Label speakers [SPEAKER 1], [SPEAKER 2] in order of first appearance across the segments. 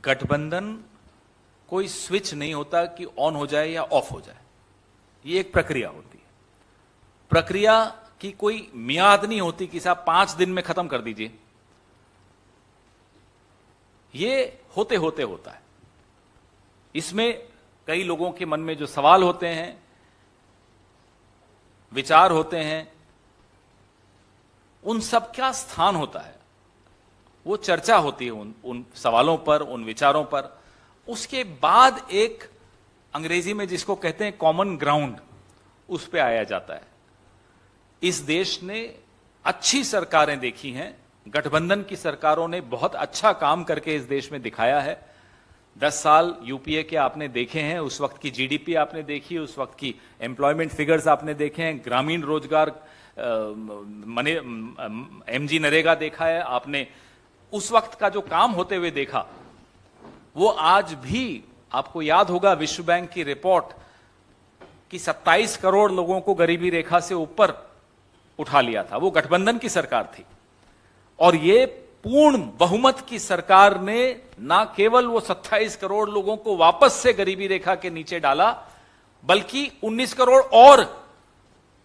[SPEAKER 1] गठबंधन कोई स्विच नहीं होता कि ऑन हो जाए या ऑफ हो जाए। ये एक प्रक्रिया होती है। प्रक्रिया की कोई मियाद नहीं होती कि साहब 5 दिन में खत्म कर दीजिए। ये होते होते होता है। इसमें कई लोगों के मन में जो सवाल होते हैं, विचार होते हैं, उन सब क्या स्थान होता है, वो चर्चा होती है उन सवालों पर, उन विचारों पर। उसके बाद एक अंग्रेजी में जिसको कहते हैं कॉमन ग्राउंड, उस पे आया जाता है। इस देश ने अच्छी सरकारें देखी हैं, गठबंधन की सरकारों ने बहुत अच्छा काम करके इस देश में दिखाया है। 10 साल यूपीए के आपने देखे हैं, उस वक्त की जीडीपी आपने देखी, उस वक्त की एम्प्लॉयमेंट फिगर्स आपने देखे हैं, ग्रामीण रोजगार एमजी नरेगा देखा है आपने। उस वक्त का जो काम होते हुए देखा, वो आज भी आपको याद होगा विश्व बैंक की रिपोर्ट कि 27 करोड़ लोगों को गरीबी रेखा से ऊपर उठा लिया था। वो गठबंधन की सरकार थी। और ये पूर्ण बहुमत की सरकार ने ना केवल वो 27 करोड़ लोगों को वापस से गरीबी रेखा के नीचे डाला, बल्कि 19 करोड़ और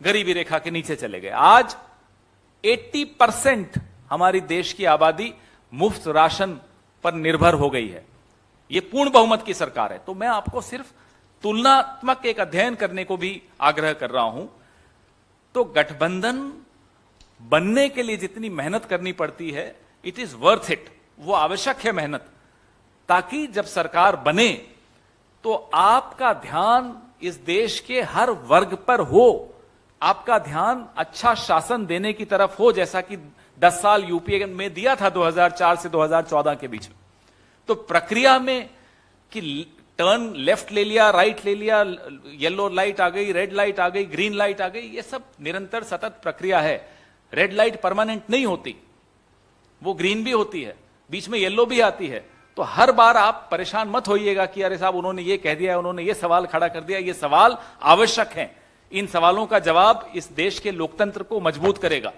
[SPEAKER 1] गरीबी रेखा के नीचे चले गए। आज 80% हमारी देश की आबादी मुफ्त राशन पर निर्भर हो गई है। ये पूर्ण बहुमत की सरकार है। तो मैं आपको सिर्फ तुलनात्मक एक अध्ययन करने को भी आग्रह कर रहा हूं। तो गठबंधन बनने के लिए जितनी मेहनत करनी पड़ती है, इट इज वर्थ इट। वो आवश्यक है मेहनत, ताकि जब सरकार बने तो आपका ध्यान इस देश के हर वर्ग पर हो, आपका ध्यान अच्छा शासन देने की तरफ हो, जैसा कि 10 साल यूपीए में दिया था 2004 से 2014 के बीच में। तो प्रक्रिया में कि टर्न लेफ्ट ले लिया, राइट ले लिया, येलो लाइट आ गई, रेड लाइट आ गई, ग्रीन लाइट आ गई, ये सब निरंतर सतत प्रक्रिया है। रेड लाइट परमानेंट नहीं होती, वो ग्रीन भी होती है, बीच में येलो भी आती है। तो हर बार आप परेशान मत होइएगा कि अरे साहब उन्होंने ये कह दिया, उन्होंने ये सवाल खड़ा कर दिया। ये सवाल आवश्यक हैं। इन सवालों का जवाब इस देश के लोकतंत्र को मजबूत करेगा।